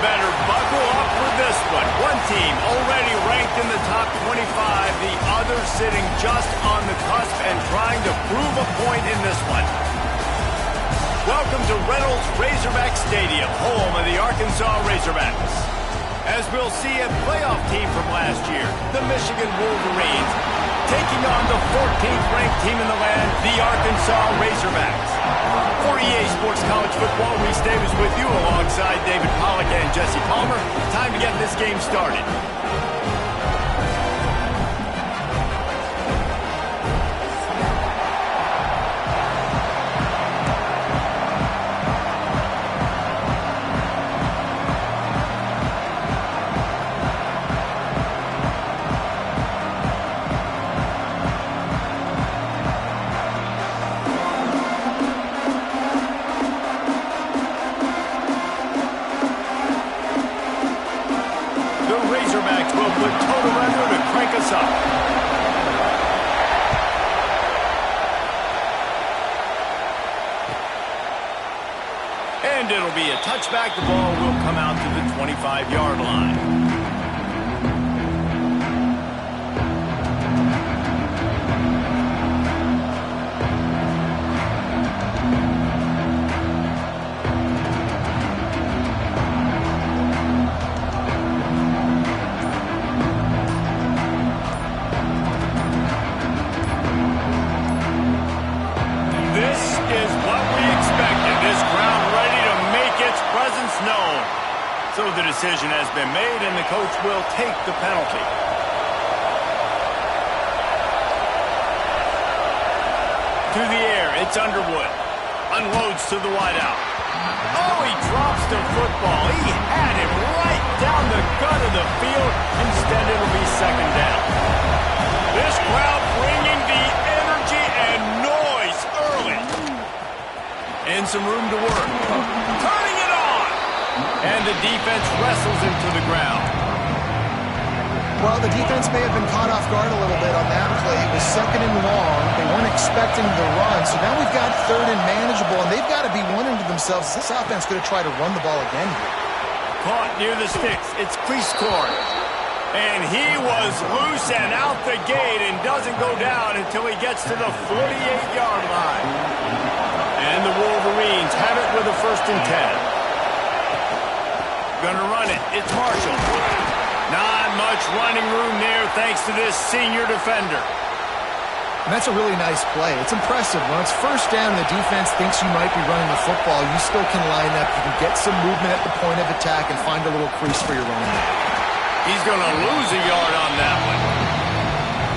better buckle up for this one. One team already ranked in the top 25, the other sitting just on the cusp and trying to prove a point in this one. Welcome to Reynolds Razorback Stadium, home of the Arkansas Razorbacks. As we'll see a playoff team from last year, the Michigan Wolverines, taking on the 14th ranked team in the land, the Arkansas Razorbacks. For EA Sports College Football, Reese Davis with you alongside David Pollack and Jesse Palmer. Time to get this game started. And it'll be a touchback. The ball will come out to the 25-yard line. So the decision has been made, and the coach will take the penalty. To the air, it's Underwood. Unloads to the wideout. Oh, he drops the football. He had him right down the gut of the field. Instead, it'll be second down. This crowd bringing the energy and noise early. And some room to work. Turning it on. And the defense wrestles him to the ground. Well, the defense may have been caught off guard a little bit on that play. It was second and long. They weren't expecting the run. So now we've got third and manageable, and they've got to be wondering to themselves, is this offense going to try to run the ball again here? Caught near the sticks. It's Cleescorn. And he was loose and out the gate and doesn't go down until he gets to the 48-yard line. And the Wolverines have it with a 1st and 10. Gonna run it. It's Marshall. Not much running room there thanks to this senior defender. And that's a really nice play. It's impressive. When it's first down and the defense thinks you might be running the football, you still can line up. You can get some movement at the point of attack and find a little crease for your running back. He's gonna lose a yard on that one.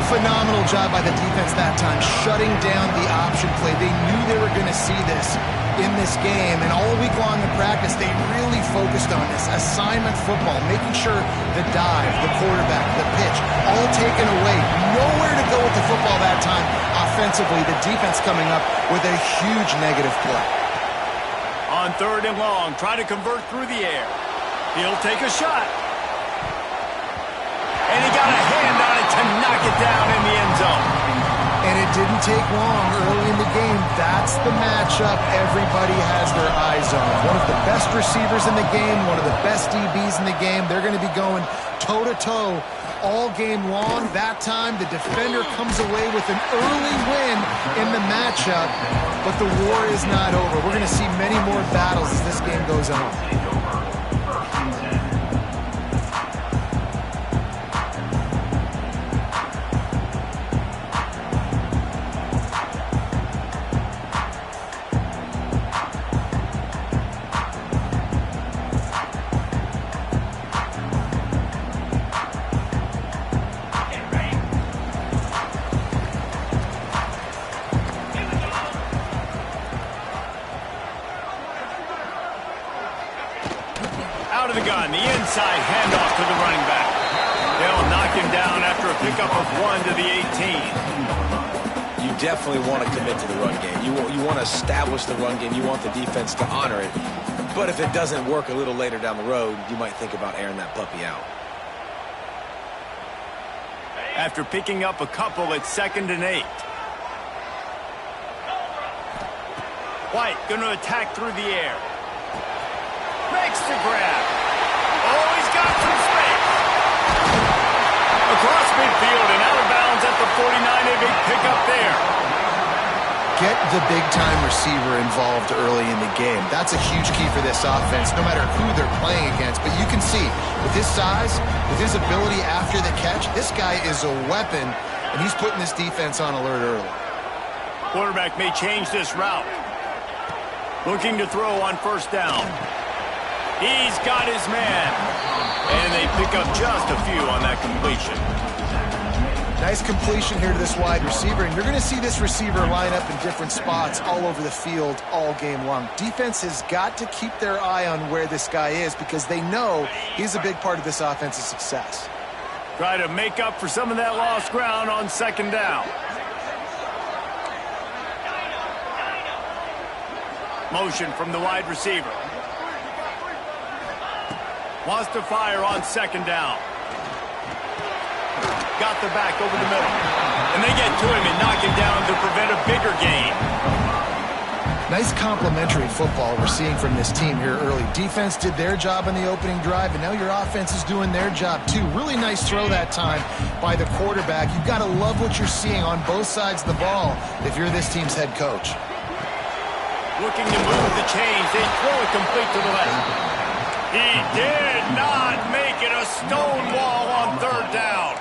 Phenomenal job by the defense that time, shutting down the option play. They knew they were going to see this in this game, and all week long in practice, they really focused on this assignment football, making sure the dive, the quarterback, the pitch, all taken away. Nowhere to go with the football that time. Offensively, the defense coming up with a huge negative play. On 3rd and long, trying to convert through the air. He'll take a shot. And he got a hand on it to knock it down in the end zone. And it didn't take long early in the game. That's the matchup everybody has their eyes on. One of the best receivers in the game, one of the best DBs in the game. They're going to be going toe-to-toe all game long. That time, the defender comes away with an early win in the matchup. But the war is not over. We're going to see many more battles as this game goes on. Out of the gun, the inside handoff to the running back. They'll knock him down after a pickup of 1 to the 18. You definitely want to commit to the run game. You want to establish the run game. You want the defense to honor it. But if it doesn't work a little later down the road, you might think about airing that puppy out. After picking up a couple, it's 2nd and 8. White going to attack through the air. Makes the grab. Across midfield and out of bounds at the 49. A big pickup there. Get the big-time receiver involved early in the game. That's a huge key for this offense, no matter who they're playing against. But you can see, with his size, with his ability after the catch, this guy is a weapon, and he's putting this defense on alert early. Quarterback may change this route. Looking to throw on first down. He's got his man. And they pick up just a few on that completion. Nice completion here to this wide receiver, and you're going to see this receiver line up in different spots all over the field all game long. Defense has got to keep their eye on where this guy is because they know he's a big part of this offense's success. Try to make up for some of that lost ground on second down. Motion from the wide receiver. Wants to fire on second down. Got the back over the middle. And they get to him and knock him down to prevent a bigger gain. Nice complementary football we're seeing from this team here early. Defense did their job in the opening drive, and now your offense is doing their job too. Really nice throw that time by the quarterback. You've got to love what you're seeing on both sides of the ball if you're this team's head coach. Looking to move the chains. They throw it complete to the left. He did not make it a stone wall on third down.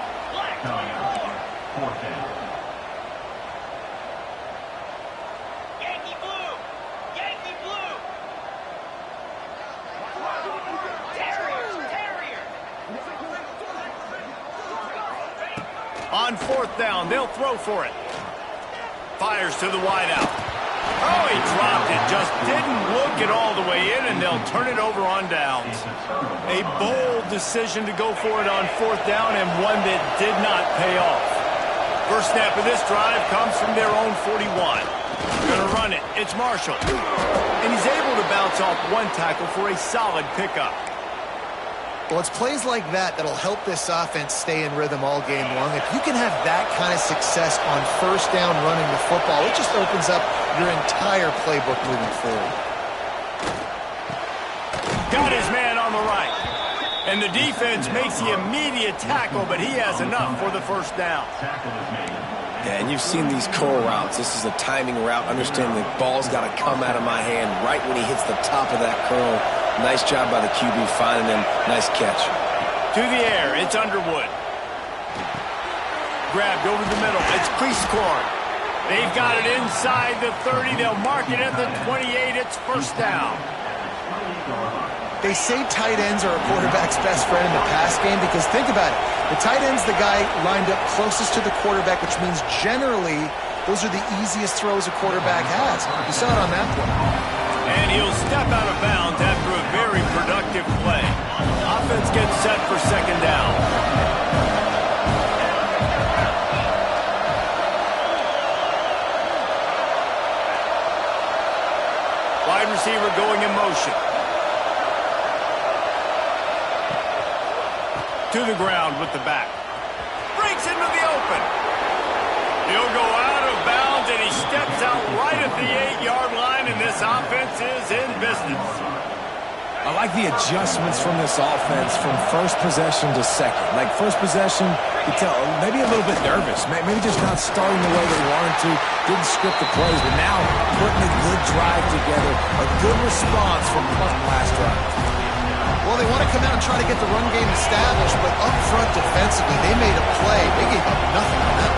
Yankee blue! Yankee blue! Terriers! On fourth down, they'll throw for it. Fires to the wideout. Oh, he dropped it. Just didn't look it all the way in, and they'll turn it over on downs. A bold decision to go for it on fourth down, and one that did not pay off. First snap of this drive comes from their own 41. Going to run it. It's Marshall. And he's able to bounce off one tackle for a solid pickup. Well, it's plays like that that'll help this offense stay in rhythm all game long. If you can have that kind of success on first down running the football, it just opens up your entire playbook moving forward. Got his man on the right. And the defense makes the immediate tackle, but he has enough for the first down. Yeah, and you've seen these curl routes. This is a timing route. Understand the ball's got to come out of my hand right when he hits the top of that curl. Nice job by the QB finding him. Nice catch. To the air, it's Underwood. Grabbed over the middle. It's Cleasecorn. They've got it inside the 30. They'll mark it at the 28. It's first down. They say tight ends are a quarterback's best friend in the pass game because think about it. The tight end's the guy lined up closest to the quarterback, which means generally those are the easiest throws a quarterback has. You saw it on that play. And he'll step out of bounds after a very productive play. Offense gets set for second down. Wide receiver going in motion. To the ground with the back. Breaks into the open. He'll go out of bounds, and he steps out right at the 8-yard line, and this offense is in business. I like the adjustments from this offense from first possession to second. Like first possession, you tell maybe a little bit nervous, maybe just not starting the way they wanted to, didn't script the plays, but now putting a good drive together, a good response from Punt last drive. Well, they want to come out and try to get the run game established, but up front defensively, they made a play. They gave up nothing on that.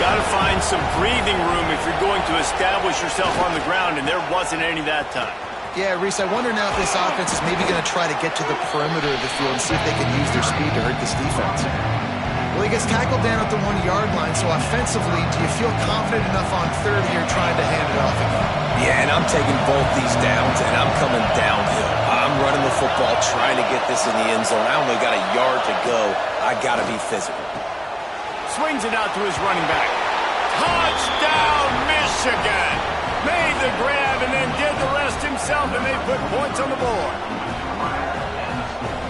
Got to find some breathing room if you're going to establish yourself on the ground, and there wasn't any that time. Yeah, Reese, I wonder now if this offense is maybe going to try to get to the perimeter of the field and see if they can use their speed to hurt this defense. Well, he gets tackled down at the 1-yard line, so offensively, do you feel confident enough on third here trying to hand it off again? Yeah, and I'm taking both these downs, and I'm coming downhill. I'm running the football, trying to get this in the end zone. I only got a yard to go. I got to be physical. Swings it out to his running back. Touchdown, Michigan! Made the grab and then did the rest himself, and they put points on the board.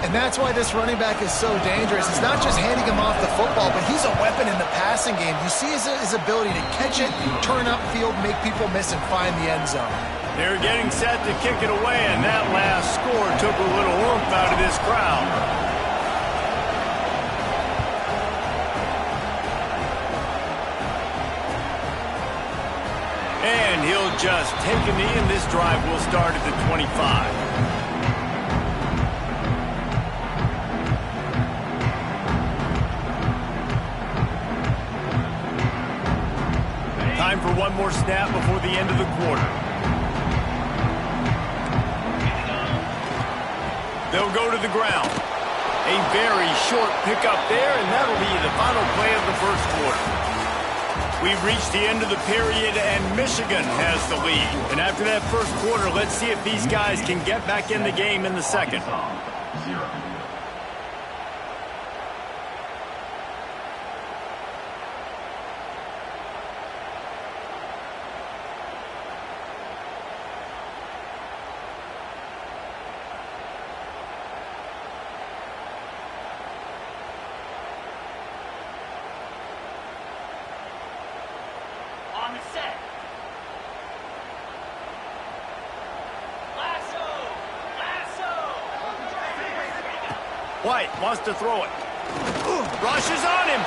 And that's why this running back is so dangerous. It's not just handing him off the football, but he's a weapon in the passing game. You see his ability to catch it, turn upfield, make people miss, and find the end zone. They're getting set to kick it away, and that last score took a little oomph out of this crowd. And he'll just take a knee, and this drive will start at the 25. Time for one more snap before the end of the quarter. They'll go to the ground. A very short pickup there, and that'll be the final play of the first quarter. We've reached the end of the period, and Michigan has the lead. And after that first quarter, let's see if these guys can get back in the game in the second. White wants to throw it. Rushes on him.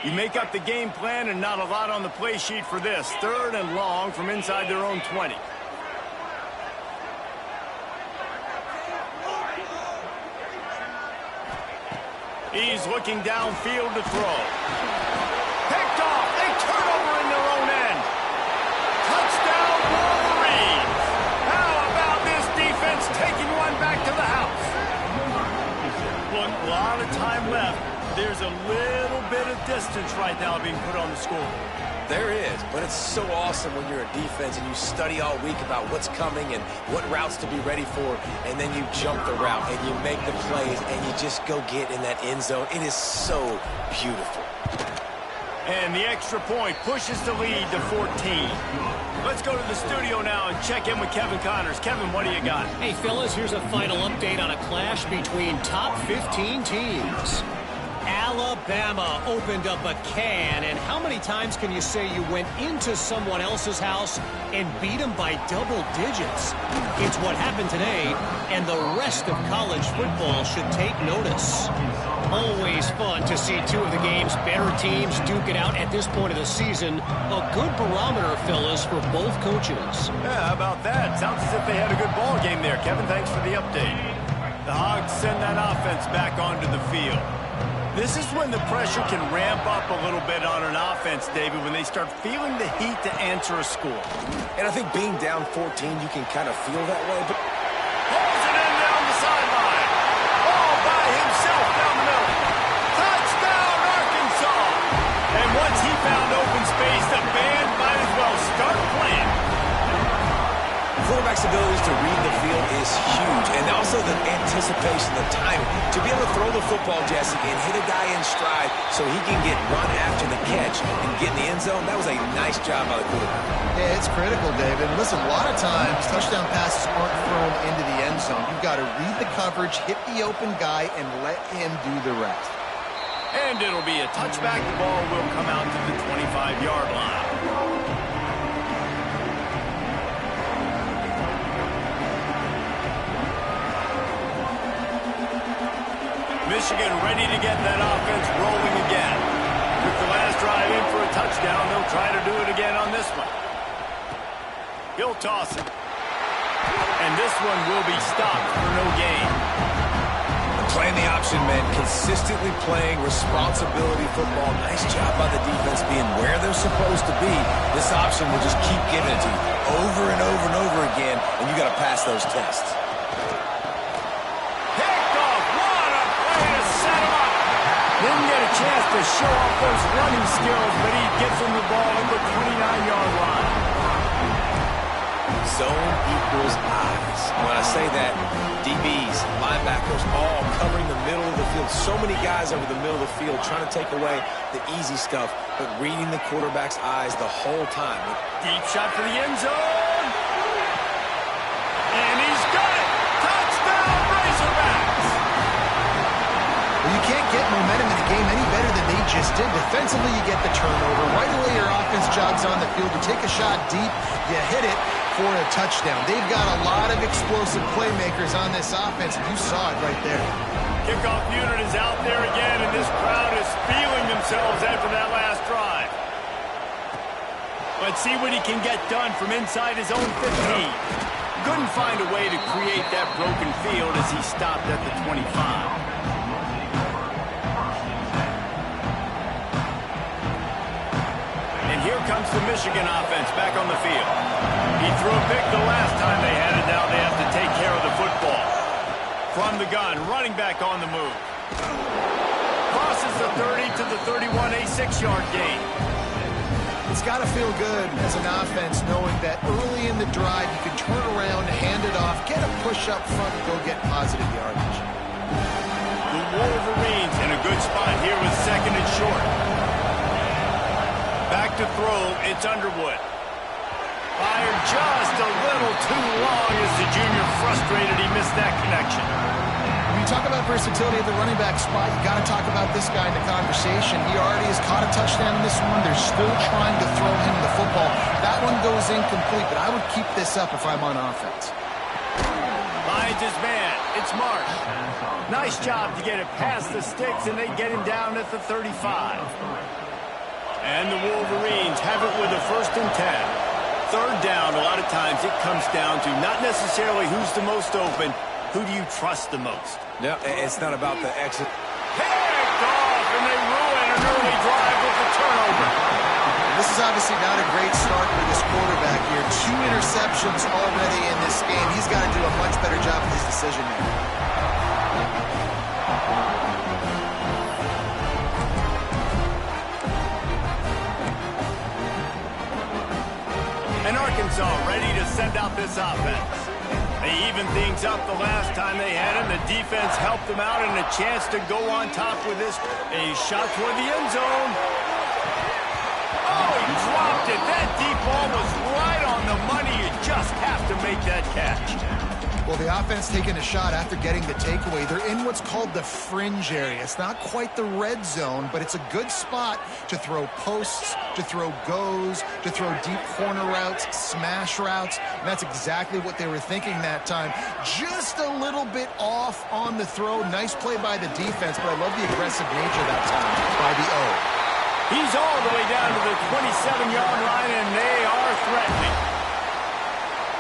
You make up the game plan, and not a lot on the play sheet for this. 3rd and long from inside their own 20. He's looking downfield to throw. Picked off. They turn over in their own end. Touchdown, Wolverines. How about this defense taking one back to the house? Look, a lot of time left. There's a little bit of distance right now being put on the scoreboard. There is, but it's so awesome when you're a defense and you study all week about what's coming and what routes to be ready for, and then you jump the route and you make the plays and you just go get in that end zone. It is so beautiful. And the extra point pushes the lead to 14. Let's go to the studio now and check in with Kevin Connors. Kevin, what do you got? Hey, fellas, here's a final update on a clash between top 15 teams. Alabama opened up a can, and how many times can you say you went into someone else's house and beat them by double digits? It's what happened today, and the rest of college football should take notice. Always fun to see two of the game's better teams duke it out at this point of the season. A good barometer, fellas, for both coaches. Yeah, how about that? Sounds as if they had a good ball game there. Kevin, thanks for the update. The Hogs send that offense back onto the field. This is when the pressure can ramp up a little bit on an offense, David, when they start feeling the heat to answer a score. And I think being down 14, you can kind of feel that way. But pulls it in down the sideline. All by himself down the middle. Touchdown, Arkansas. And once he found open space, the band might as well start playing. Quarterback's abilities to read the field is huge, and also the anticipation, the timing. To be able to throw the football, Jesse, and hit a guy in stride so he can get run after the catch and get in the end zone, that was a nice job by the quarterback. Yeah, it's critical, David. Listen, a lot of times touchdown passes aren't thrown into the end zone. You've got to read the coverage, hit the open guy, and let him do the rest. And it'll be a touchback. The ball will come out to the 25-yard line. Michigan ready to get that offense rolling again. With the last drive in for a touchdown, they'll try to do it again on this one. He'll toss it. And this one will be stopped for no gain. Playing the option, man. Consistently playing responsibility football. Nice job by the defense being where they're supposed to be. This option will just keep giving it to you over and over and over again, and you got to pass those tests. Didn't get a chance to show off those running skills, but he gets him the ball at the 29-yard line. Zone equals eyes. When I say that, DBs, linebackers, all covering the middle of the field. So many guys over the middle of the field trying to take away the easy stuff, but reading the quarterback's eyes the whole time. Deep shot for the end zone. And he's got it. Touchdown, Razorbacks. Well, you can't get momentum in a game any better just did. Defensively, you get the turnover. Right away, your offense jogs on the field. You take a shot deep, you hit it for a touchdown. They've got a lot of explosive playmakers on this offense, and you saw it right there. Kickoff unit is out there again, and this crowd is feeling themselves after that last drive. Let's see what he can get done from inside his own 15. Couldn't find a way to create that broken field as he stopped at the 25. And here comes the Michigan offense back on the field. He threw a pick the last time they had it. Now they have to take care of the football. From the gun, running back on the move. Crosses the 30 to the 31, a 6-yard gain. It's got to feel good as an offense knowing that early in the drive you can turn around, hand it off, get a push up front, and go get positive yardage. The Wolverines in a good spot here with second and short. Back to throw, it's Underwood. Fired just a little too long as the junior frustrated he missed that connection. When you talk about versatility at the running back spot, you got to talk about this guy in the conversation. He already has caught a touchdown in this one. They're still trying to throw him the football. That one goes incomplete, but I would keep this up if I'm on offense. Finds his man. It's Marsh. Nice job to get it past the sticks, and they get him down at the 35. And the Wolverines have it with a 1st and 10. Third down, a lot of times it comes down to not necessarily who's the most open, who do you trust the most? Yeah, it's not about the exit. Picked off, and they ruin an early drive with the turnover. This is obviously not a great start for this quarterback here. 2 interceptions already in this game. He's got to do a much better job with his decision making. And Arkansas ready to send out this offense. They evened things up the last time they had him. The defense helped them out and a chance to go on top with this. A shot toward the end zone. Oh, he dropped it. That deep ball was right on the money. You just have to make that catch. Well, the offense taking a shot after getting the takeaway. They're in what's called the fringe area. It's not quite the red zone, but it's a good spot to throw posts, to throw goes, to throw deep corner routes, smash routes. And that's exactly what they were thinking that time. Just a little bit off on the throw. Nice play by the defense, but I love the aggressive nature that time by the O. He's all the way down to the 27-yard line, and they are threatening.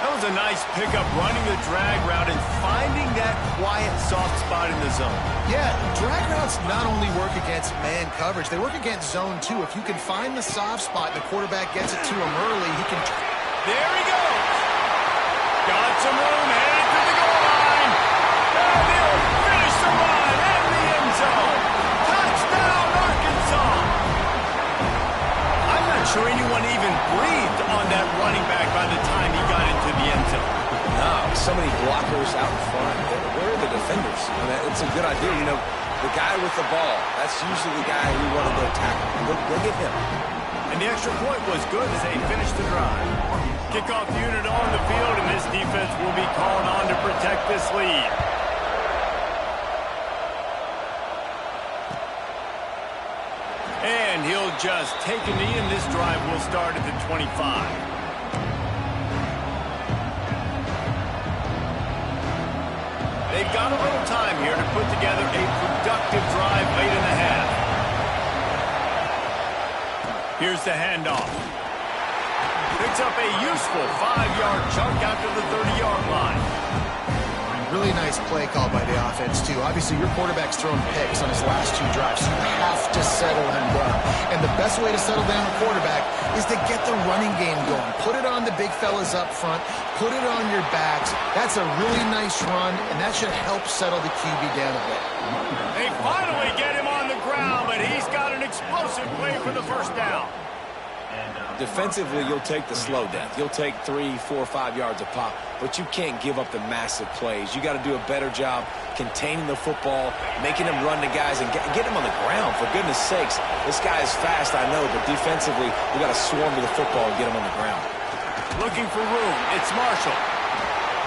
That was a nice pickup, running the drag route and finding that quiet, soft spot in the zone. Yeah, drag routes not only work against man coverage, they work against zone too. If you can find the soft spot and the quarterback gets it to him early, he can... There he goes. Got some room, headed to the goal line. And he'll finish the run in the end zone. Touchdown, Arkansas. I'm not sure anyone even breathed on that running back by the time he got into the end zone. No, so many blockers out in front. Where are the defenders? I mean, it's a good idea. You know, the guy with the ball, that's usually the guy who want to go tackle. Go get him. And the extra point was good as they finished the drive. Kickoff unit on the field, and this defense will be called on to protect this lead. And he'll just take a knee, and this drive will start at the 25. They've got a little time here to put together a productive drive late in the half. Here's the handoff. Picks up a useful 5-yard chunk out to the 30-yard line. Really nice play call by the offense, too. Obviously, your quarterback's thrown picks on his last 2 drives, so you have to settle him down. And the best way to settle down a quarterback is to get the running game going. Put it on the big fellas up front. Put it on your backs. That's a really nice run, and that should help settle the QB down a bit. They finally get him on the ground, but he's got an explosive play for the first down. Defensively, you'll take the slow death. You'll take 3, 4, 5 yards a pop, but you can't give up the massive plays. You got to do a better job containing the football, making them run the guys, and get them on the ground. For goodness sakes, this guy is fast, I know, but defensively, you got to swarm to the football and get him on the ground. Looking for room. It's Marshall.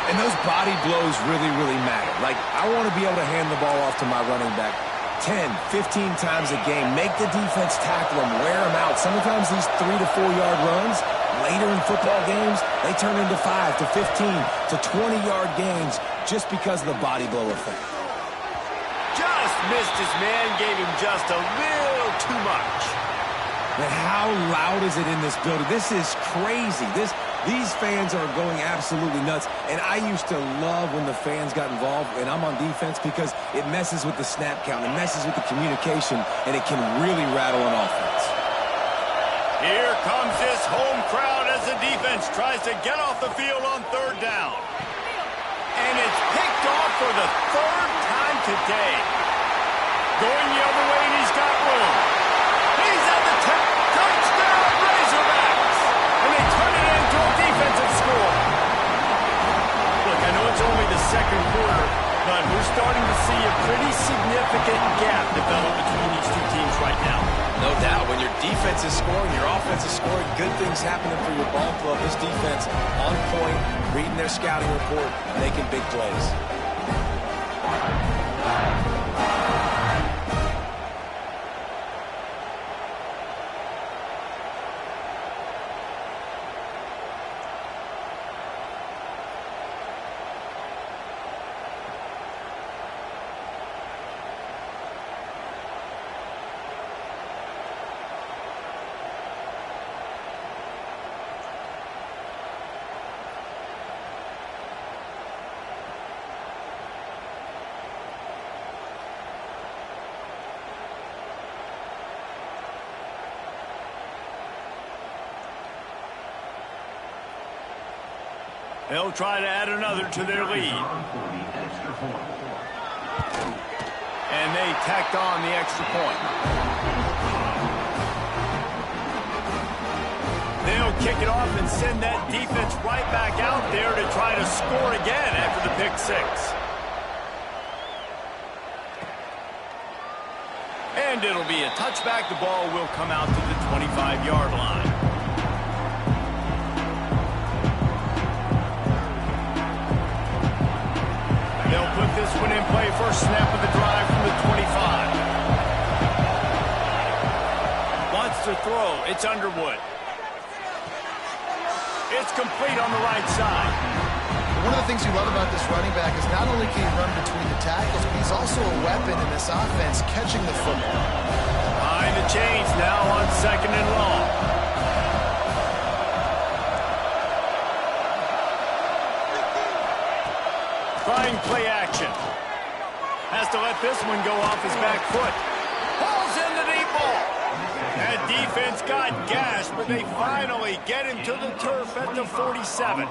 And those body blows really, really matter. Like, I want to be able to hand the ball off to my running back 10, 15 times a game. Make the defense tackle them, wear them out. Sometimes these 3 to 4 yard runs, later in football games, they turn into 5 to 15 to 20-yard gains just because of the body blow effect. Just missed his man, gave him just a little too much. Man, how loud is it in this building? This is crazy. These fans are going absolutely nuts. And I used to love when the fans got involved, and I'm on defense, because it messes with the snap count, it messes with the communication, and it can really rattle an offense. Here comes this home crowd as the defense tries to get off the field on third down. And it's picked off for the third time today. Going the other way, and he's got room. He's at the tip. Touchdown, Razorbacks! And they turn it into a defensive score. Look, I know it's only the second quarter, but we're starting to see a pretty significant gap develop between these two teams right now. No doubt. When your defense is scoring, your offense is scoring, good things happening for your ball club. This defense on point, reading their scouting report, making big plays. They'll try to add another to their lead. And they tacked on the extra point. They'll kick it off and send that defense right back out there to try to score again after the pick six. And it'll be a touchback. The ball will come out to the 25-yard line. They'll put this one in play. First snap of the drive from the 25. Wants to throw. It's Underwood. It's complete on the right side. One of the things you love about this running back is not only can he run between the tackles, but he's also a weapon in this offense, catching the football. Behind the chains now on second and long. Trying play action. Has to let this one go off his back foot. Pulls in the deep ball. That defense got gashed, but they finally get him to the turf at the 47.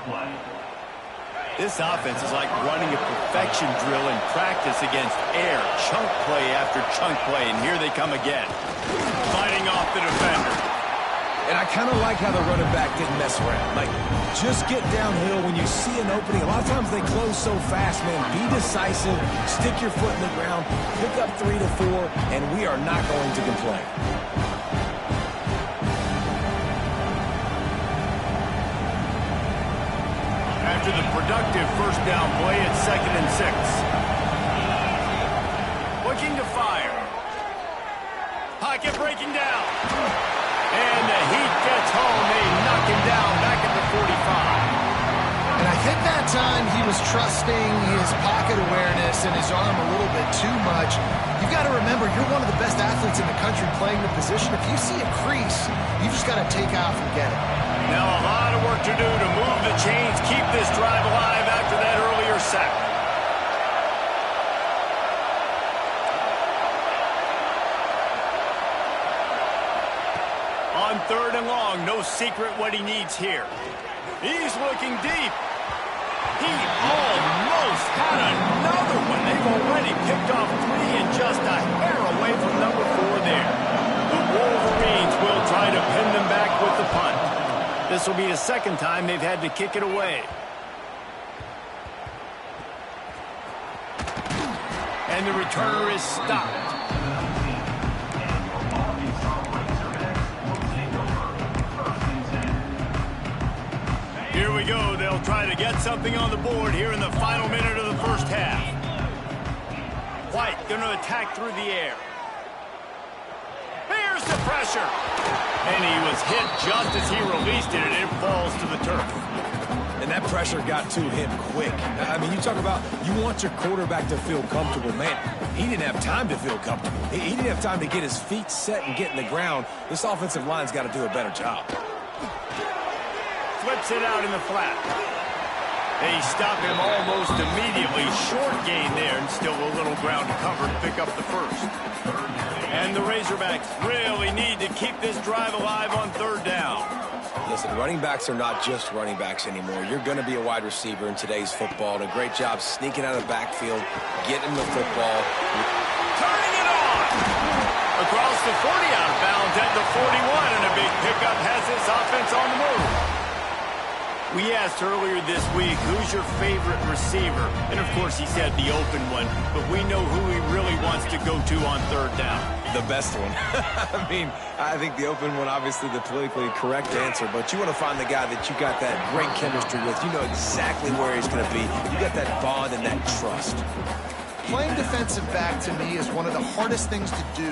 This offense is like running a perfection drill in practice against air. Chunk play after chunk play, and here they come again. Fighting off the defender. And I kind of like how the running back didn't mess around. Like, just get downhill when you see an opening. A lot of times they close so fast, man. Be decisive, stick your foot in the ground, pick up 3 to 4, and we are not going to complain. After the productive first down play, it's 2nd and 6. Looking to fire. Pocket breaking down. And the heat gets home. They knock him down back at the 45. And I think that time he was trusting his pocket awareness and his arm a little bit too much. You've got to remember, you're one of the best athletes in the country playing the position. If you see a crease, you just got to take off and get it. Now a lot of work to do to move the chains, keep this drive alive after that earlier sack. On 3rd and long, no secret what he needs here. He's looking deep. He almost had another one. They've already picked off 3 and just a hair away from number 4 there. The Wolverines will try to pin them back with the punt. This will be the second time they've had to kick it away. And the returner is stopped. Here we go. They'll try to get something on the board here in the final minute of the first half. White going to attack through the air. Here's the pressure. And he was hit just as he released it, and it falls to the turf. And that pressure got to him quick. I mean, you talk about you want your quarterback to feel comfortable. Man, he didn't have time to feel comfortable. He didn't have time to get his feet set and get in the ground. This offensive line's got to do a better job. Flips it out in the flat. They stop him almost immediately. Short gain there, and still a little ground to cover to pick up the first. And the Razorbacks really need to keep this drive alive on third down. Listen, running backs are not just running backs anymore. You're going to be a wide receiver in today's football. And a great job sneaking out of the backfield, getting the football. Turning it on! Across the 40, out of bounds at the 41, and a big pickup has this offense on the move. We asked earlier this week, who's your favorite receiver? And of course he said the open one, but we know who he really wants to go to on third down. The best one. I mean, I think the open one, obviously the politically correct answer, but you want to find the guy that you got that great chemistry with. You know exactly where he's going to be. You got that bond and that trust. Playing defensive back, to me, is one of the hardest things to do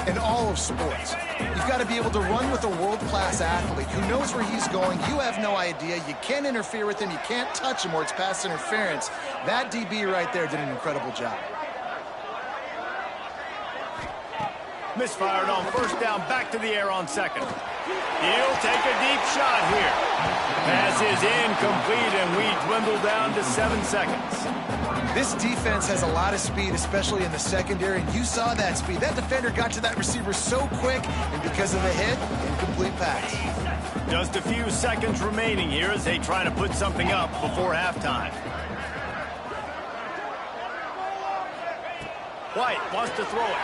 in all of sports. You've got to be able to run with a world-class athlete who knows where he's going. You have no idea. You can't interfere with him. You can't touch him, or it's pass interference. That DB right there did an incredible job. Misfired on first down, back to the air on second. He'll take a deep shot here. Pass is incomplete, and we dwindle down to 7 seconds. This defense has a lot of speed, especially in the secondary, and you saw that speed. That defender got to that receiver so quick, and because of the hit, incomplete pass. Just a few seconds remaining here as they try to put something up before halftime. White wants to throw it.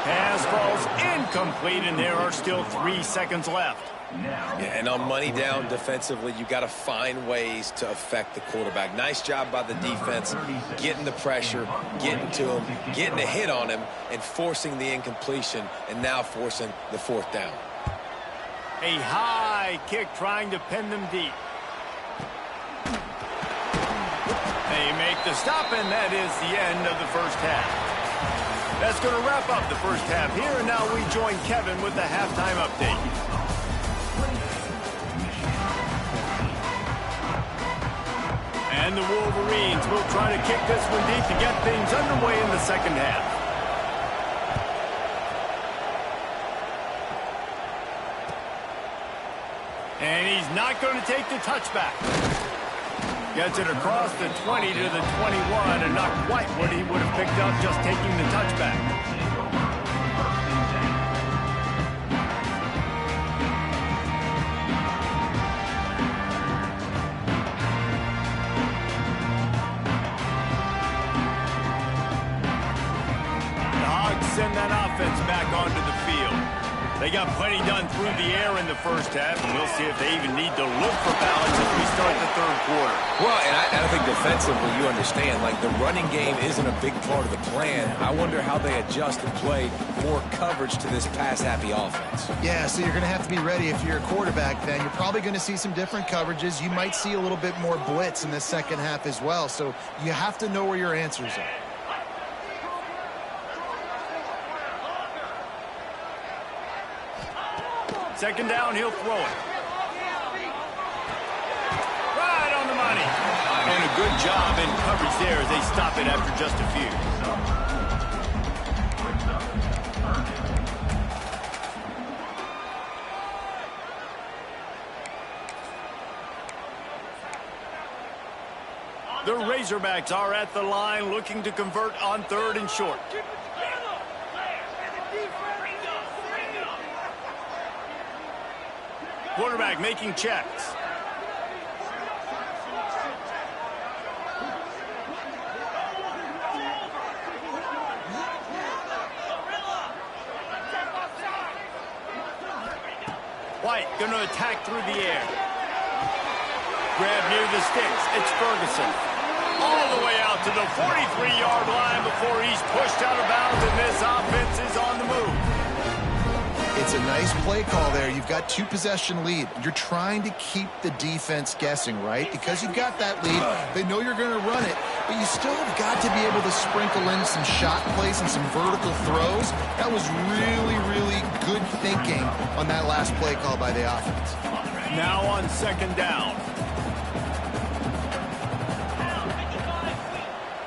Pass falls incomplete, and there are still 3 seconds left. Yeah, and on money down defensively, you got to find ways to affect the quarterback. Nice job by the defense, getting the pressure, getting to him, getting a hit on him, and forcing the incompletion, and now forcing the fourth down. A high kick trying to pin them deep. They make the stop, and that is the end of the first half. That's going to wrap up the first half here, and now we join Kevin with the halftime update. And the Wolverines will try to kick this one deep to get things underway in the second half. And he's not going to take the touchback. Gets it across the 20 to the 21, and not quite what he would have picked up just taking the touchback. Send that offense back onto the field. They got plenty done through the air in the first half, and we'll see if they even need to look for balance as we start the third quarter. Well, and I think defensively, you understand, like the running game isn't a big part of the plan. I wonder how they adjust and play more coverage to this pass-happy offense. Yeah, so you're going to have to be ready if you're a quarterback then. You're probably going to see some different coverages. You might see a little bit more blitz in the second half as well, so you have to know where your answers are. Second down, he'll throw it. Right on the money. And a good job in coverage there as they stop it after just a few. The Razorbacks are at the line looking to convert on third and short. Quarterback making checks. White going to attack through the air. Grab near the sticks. It's Ferguson. All the way out to the 43-yard line before he's pushed out of bounds, and this offense is on the move. It's a nice play call there. You've got 2-possession lead. You're trying to keep the defense guessing, right? Because you've got that lead, they know you're going to run it, but you still have got to be able to sprinkle in some shot plays and some vertical throws. That was really, really good thinking on that last play call by the offense. Now on second down.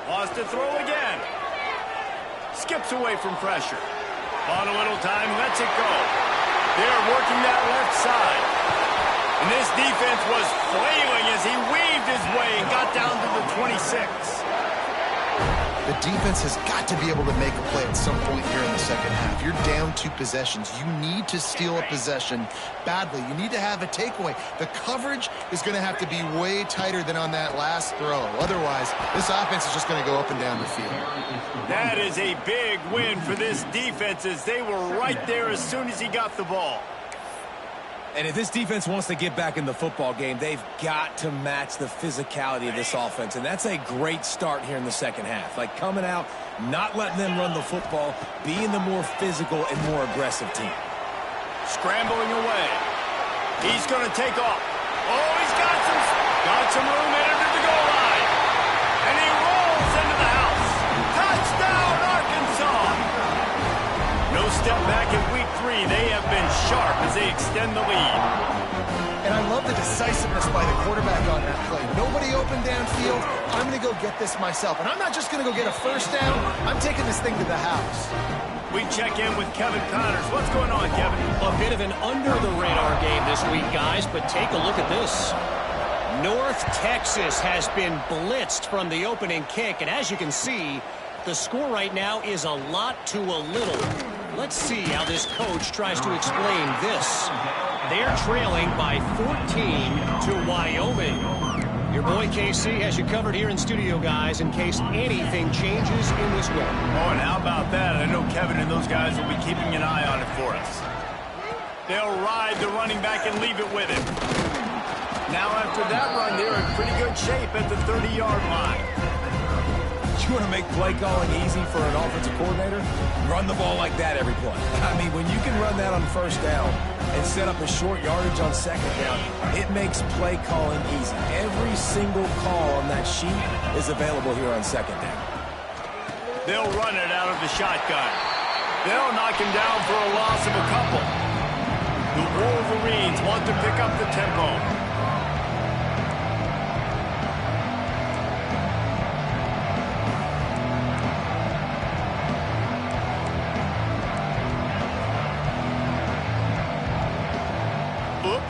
Wants to throw again. Skips away from pressure. On a little time, lets it go. They're working that left side. And this defense was flailing as he weaved his way and got down to the 26. The defense has got to be able to make a play at some point here in the second half. You're down 2 possessions. You need to steal a possession badly. You need to have a takeaway. The coverage is going to have to be way tighter than on that last throw. Otherwise, this offense is just going to go up and down the field. That is a big win for this defense as they were right there as soon as he got the ball. And if this defense wants to get back in the football game, they've got to match the physicality of this offense. And that's a great start here in the second half. Like coming out, not letting them run the football, being the more physical and more aggressive team. Scrambling away. He's going to take off. Oh, he's got some room into the goal line. And he rolls into the house. Touchdown, Arkansas. No step back in week 3. They have been sharp as they extend the lead. And I love the decisiveness by the quarterback on that play. Nobody open downfield. I'm going to go get this myself. And I'm not just going to go get a first down. I'm taking this thing to the house. We check in with Kevin Connors. What's going on, Kevin? A bit of an under-the-radar game this week, guys, but take a look at this. North Texas has been blitzed from the opening kick, and as you can see, the score right now is a lot to a little. Let's see how this coach tries to explain this. They're trailing by 14 to Wyoming. Your boy KC has you covered here in studio, guys, in case anything changes in this one. Oh, and how about that? I know Kevin and those guys will be keeping an eye on it for us. They'll ride the running back and leave it with him. Now after that run, they're in pretty good shape at the 30-yard line. You want to make play calling easy for an offensive coordinator? Run the ball like that every play. I mean, when you can run that on first down and set up a short yardage on second down, it makes play calling easy. Every single call on that sheet is available here on second down. They'll run it out of the shotgun. They'll knock him down for a loss of a couple. The Wolverines want to pick up the tempo.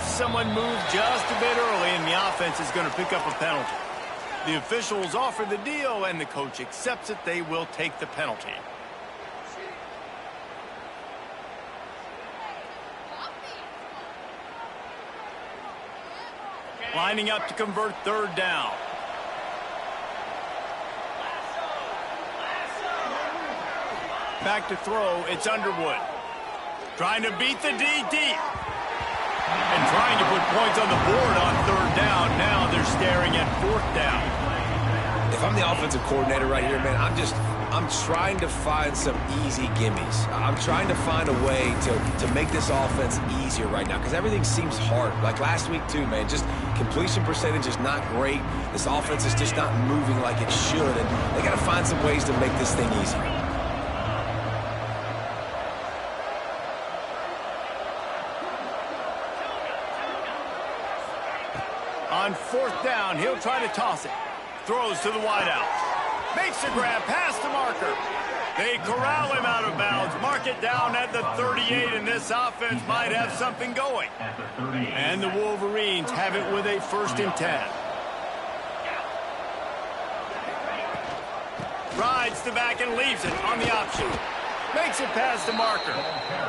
Someone moved just a bit early, and the offense is going to pick up a penalty. The officials offer the deal, and the coach accepts it. They will take the penalty. Lining up to convert third down. Back to throw, it's Underwood. Trying to beat the D deep. And trying to put points on the board on third down. Now they're staring at fourth down. If I'm the offensive coordinator right here, man, I'm trying to find some easy gimmies. I'm trying to find a way to make this offense easier right now because everything seems hard. Like last week too, man, just completion percentage is not great. This offense is just not moving like it should, and they got to find some ways to make this thing easier. On fourth down, he'll try to toss it. Throws to the wideout. Makes a grab past the marker. They corral him out of bounds. Mark it down at the 38, and this offense might have something going. And the Wolverines have it with a 1st and 10. Rides the back and leaves it on the option. Makes it past the marker.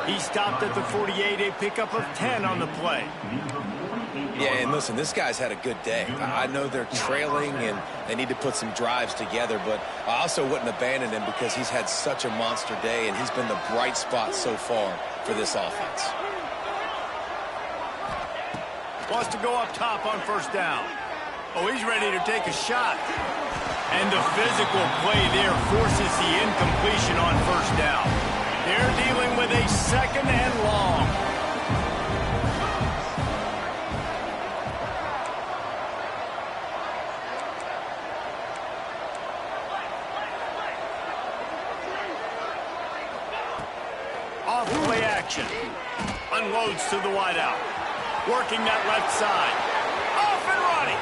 He stopped at the 48, a pickup of 10 on the play. Yeah, and listen, this guy's had a good day. I know they're trailing and they need to put some drives together, but I also wouldn't abandon him because he's had such a monster day and he's been the bright spot so far for this offense. Wants to go up top on first down. Oh, he's ready to take a shot. And the physical play there forces the incompletion on first down. They're dealing with a 2nd and long. action. Unloads to the wideout. Working that left side. Off and running.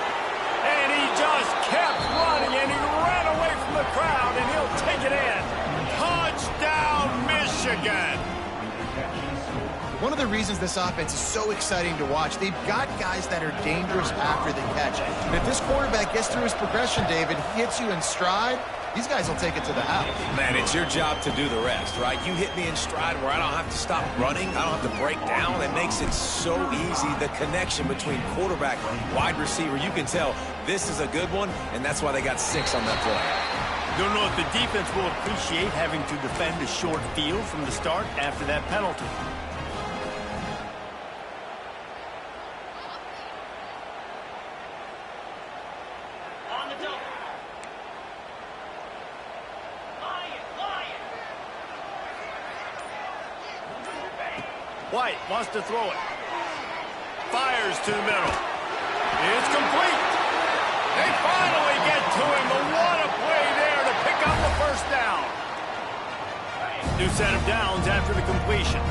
And he just kept running, and he ran away from the crowd, and he'll take it in. Touchdown, Michigan. One of the reasons this offense is so exciting to watch, they've got guys that are dangerous after the catch. And if this quarterback gets through his progression, David, he hits you in stride, these guys will take it to the house. Man, it's your job to do the rest, right? You hit me in stride where I don't have to stop running. I don't have to break down. It makes it so easy. The connection between quarterback and wide receiver, you can tell this is a good one, and that's why they got 6 on that play. Don't know if the defense will appreciate having to defend a short field from the start after that penalty. White wants to throw it. Fires to the middle. It's complete. They finally get to him, but what a play there to pick up the first down. New set of downs after the completion.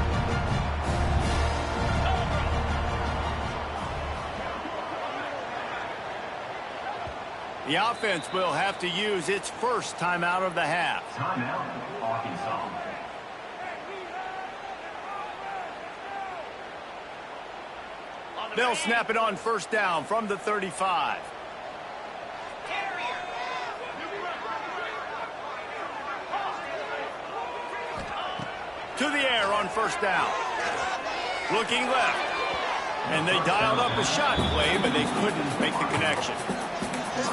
The offense will have to use its first timeout of the half. Timeout, Arkansas. They'll snap it on first down from the 35. To the air on first down. Looking left. And they dialed up a shot play, but they couldn't make the connection.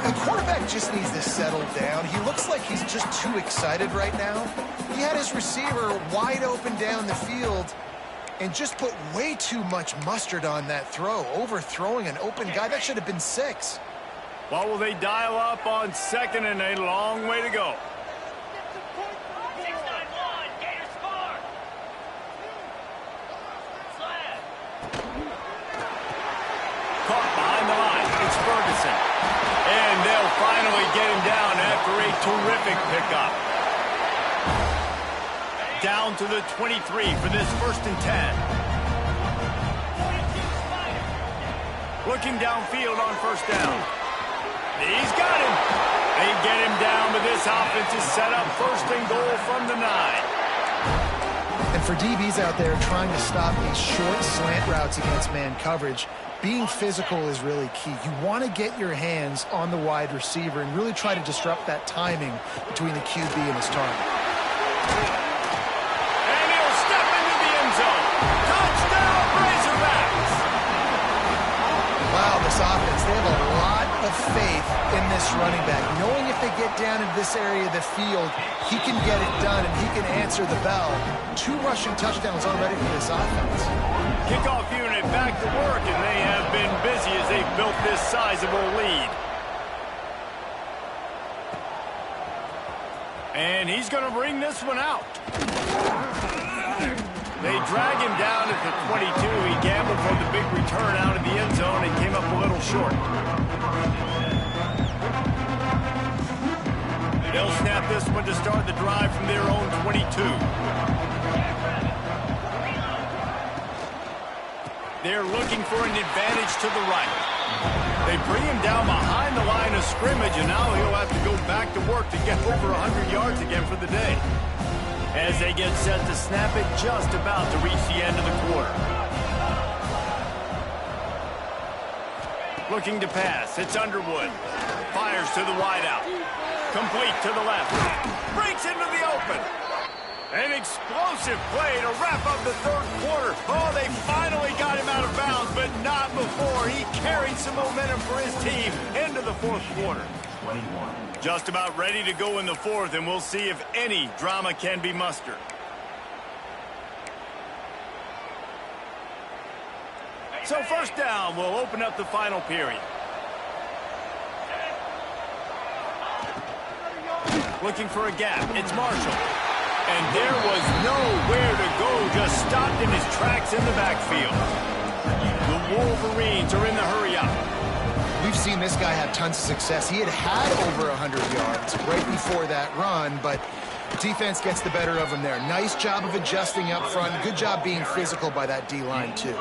The quarterback just needs to settle down. He looks like he's just too excited right now. He had his receiver wide open down the field and just put way too much mustard on that throw, overthrowing an open guy. That should have been 6. Well, will they dial up on second and a long way to go? 6-9-1, Gators score. Slab. Caught behind the line. It's Ferguson. And they'll finally get him down after a terrific pickup. Down to the 23 for this 1st and 10. Looking downfield on first down. He's got him. They get him down, but this offense is set up 1st and goal from the 9. And for DBs out there trying to stop these short slant routes against man coverage, being physical is really key. You want to get your hands on the wide receiver and really try to disrupt that timing between the QB and his target. Wow, this offense, they have a lot of faith in this running back. Knowing if they get down into this area of the field, he can get it done and he can answer the bell. 2 rushing touchdowns already for this offense. Kickoff unit back to work, and they have been busy as they've built this sizable lead. And he's going to bring this one out. They drag him down at the 22. He gambled for the big return out of the end zone and came up a little short. They'll snap this one to start the drive from their own 22. They're looking for an advantage to the right. They bring him down behind the line of scrimmage, and now he'll have to go back to work to get over 100 yards again for the day. As they get set to snap it, just about to reach the end of the quarter. Looking to pass, it's Underwood. Fires to the wideout. Complete to the left. Breaks into the open. An explosive play to wrap up the 3rd quarter. Oh, they finally got him out of bounds, but not before. He carried some momentum for his team into the 4th quarter. 21. Just about ready to go in the 4th, and we'll see if any drama can be mustered. So first down will open up the final period. Looking for a gap. It's Marshall. And there was nowhere to go, just stopped in his tracks in the backfield. The Wolverines are in the hurry-up. We've seen this guy have tons of success. He had over 100 yards right before that run, but Defense gets the better of him there. Nice job of adjusting up front. Good job being physical by that D-line, too.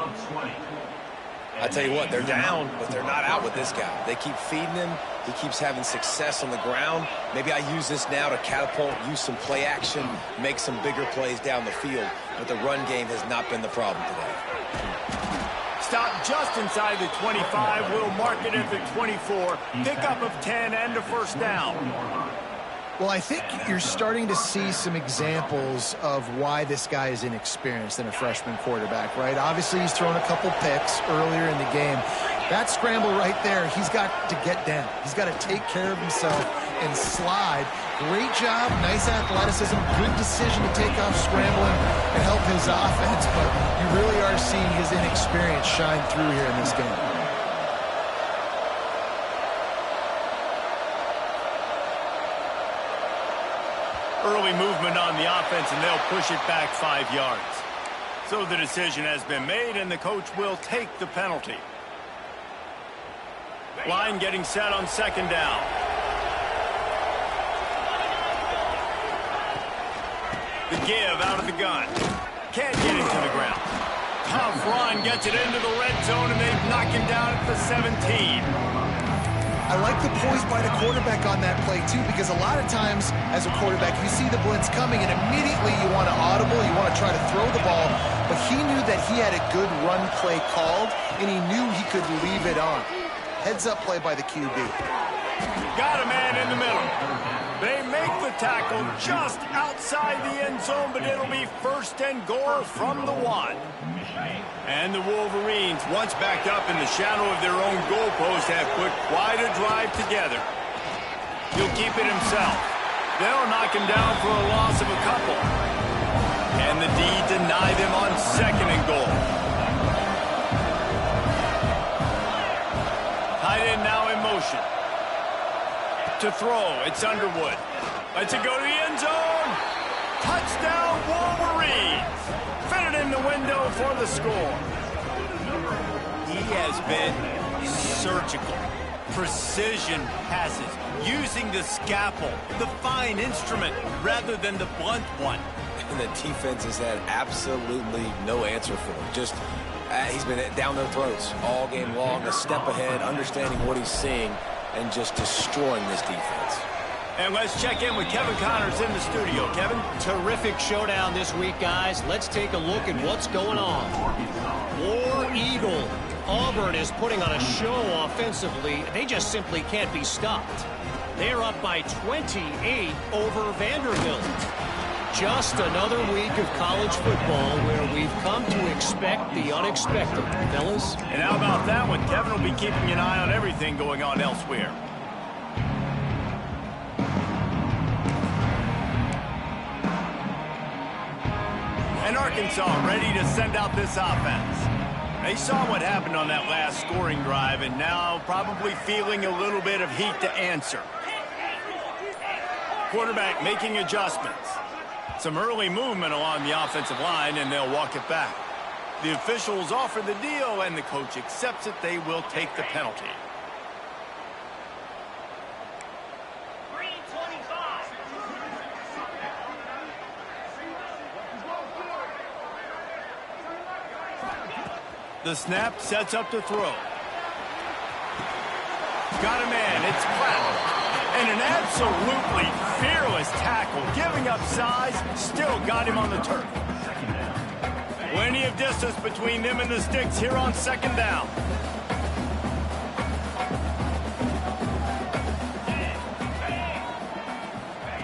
I tell you what, they're down, but they're not out with this guy. They keep feeding him. He keeps having success on the ground. Maybe I use this now to catapult, use some play action, make some bigger plays down the field. But the run game has not been the problem today. Stop just inside the 25. We'll mark it at the 24. Pickup of 10 and a first down. Well, I think you're starting to see some examples of why this guy is inexperienced in a freshman quarterback, right? Obviously, he's thrown a couple picks earlier in the game. That scramble right there, he's got to get down. He's got to take care of himself and slide. Great job, nice athleticism, good decision to take off scrambling and help his offense, but you really are seeing his inexperience shine through here in this game. Early movement on the offense, and they'll push it back 5 yards. So the decision has been made, and the coach will take the penalty. Line getting set on second down. The give out of the gun. Can't get him to the ground. Tough run gets it into the red zone, and they knock him down at the 17. I like the poise by the quarterback on that play, too, because a lot of times as a quarterback, you see the blitz coming, and immediately you want to audible, you want to try to throw the ball, but he knew that he had a good run play called, and he knew he could leave it on. Heads-up play by the QB. Got a man in the middle. They make the tackle just outside the end zone, but it'll be first and goal from the 1. And the Wolverines, once backed up in the shadow of their own goalpost, have put quite a drive together. He'll keep it himself. They'll knock him down for a loss of a couple. And the D deny them on second and goal. Tight end now in motion. To throw, it's Underwood. Lets it go to the end zone. Touchdown, Wolverines. Fitted in the window for the score. He has been surgical. Precision passes. Using the scalpel, the fine instrument, rather than the blunt one. And the defense has had absolutely no answer for him. Just, he's been down their throats all game long, a step ahead, understanding what he's seeing, and just destroying this defense. And let's check in with Kevin Connors in the studio. Kevin? Terrific showdown this week, guys. Let's take a look at what's going on. War Eagle. Auburn is putting on a show offensively. They just simply can't be stopped. They're up by 28 over Vanderbilt. Just another week of college football where we've come to expect the unexpected, fellas. And how about that one? Kevin will be keeping an eye on everything going on elsewhere. And Arkansas ready to send out this offense. They saw what happened on that last scoring drive, and now probably feeling a little bit of heat to answer. Quarterback making adjustments. Some early movement along the offensive line, and they'll walk it back. The officials offer the deal, and the coach accepts it. They will take the penalty. The snap sets up to throw. Got a man, it's Platt. And an absolutely fearless tackle, giving up size, still got him on the turf. Plenty of distance between them and the sticks here on second down.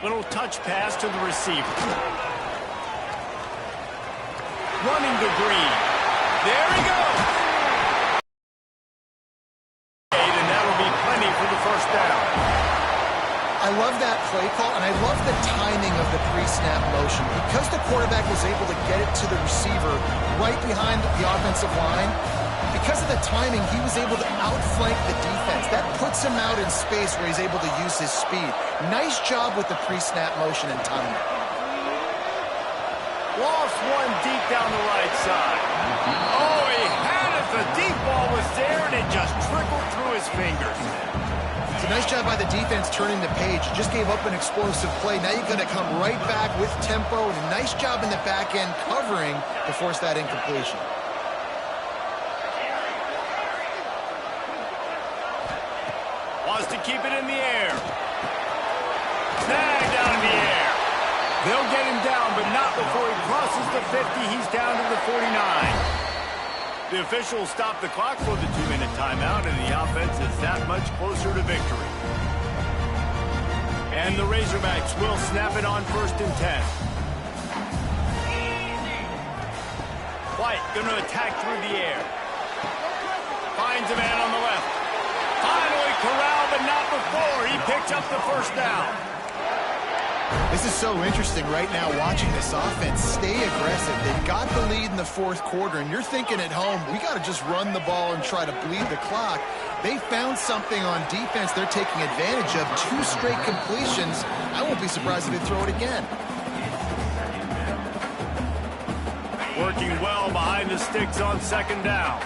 Little touch pass to the receiver. Running to Green. There he goes. And that'll be plenty for the first down. I love that play call, and I love the timing of the pre-snap motion. Because the quarterback was able to get it to the receiver right behind the offensive line, because of the timing, he was able to outflank the defense. That puts him out in space where he's able to use his speed. Nice job with the pre-snap motion and timing. Lost one deep down the right side. Oh, he had it. The deep ball was there, and it just trickled through his fingers. So Nice job by the defense turning the page. You just gave up an explosive play. Now you're going to come right back with tempo, and a nice job in the back end covering to force that incompletion. Wants to keep it in the air. Snag down in the air. They'll get him down, but not before he crosses the 50. He's down to the 49. The officials stop the clock for the 2-minute timeout, and the offense is that much closer to victory. And the Razorbacks will snap it on 1st and 10. White going to attack through the air. Finds a man on the left. Finally corralled, but not before. He picks up the 1st down. This is so interesting right now watching this offense stay aggressive. They've got the lead in the 4th quarter, and you're thinking at home, we got to just run the ball and try to bleed the clock. They found something on defense they're taking advantage of. 2 straight completions. I won't be surprised if they throw it again. Working well behind the sticks on 2nd down.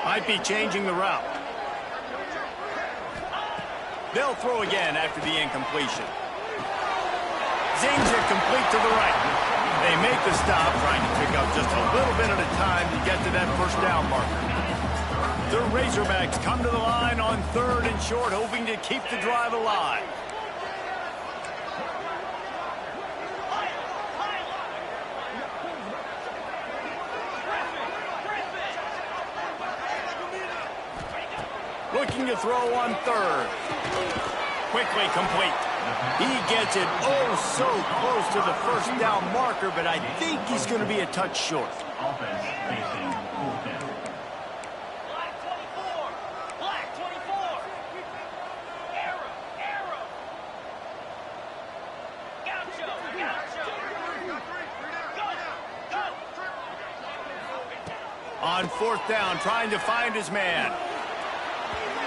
Might be changing the route. They'll throw again after the incompletion. Zings it complete to the right. They make the stop, trying to pick up just a little bit at a time to get to that 1st down marker. The Razorbacks come to the line on 3rd and short, hoping to keep the drive alive. Looking to throw on 3rd. Quickly complete. He gets it so close to the 1st down marker, but I think he's going to be a touch short. Offense facing 4th down. Black 24. Black 24. Arrow. Arrow. Gaucho. Gaucho. Go. Go. On 4th down, trying to find his man.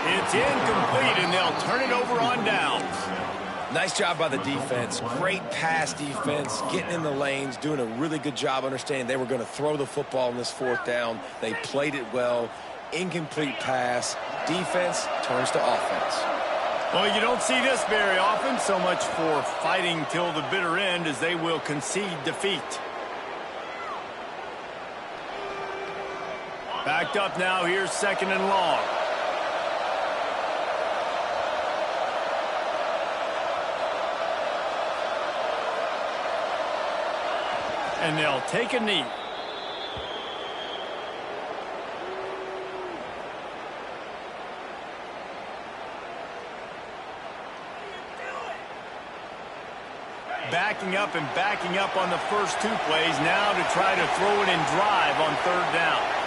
It's incomplete, and they'll turn it over on downs. Nice job by the defense. Great pass defense, getting in the lanes, doing a really good job understanding they were going to throw the football in this 4th down. They played it well. Incomplete pass. Defense turns to offense. Well, you don't see this very often, so much for fighting till the bitter end as they will concede defeat. Backed up now, here's 2nd and long. And they'll take a knee. Backing up and backing up on the first 2 plays now to try to throw it and drive on 3rd down.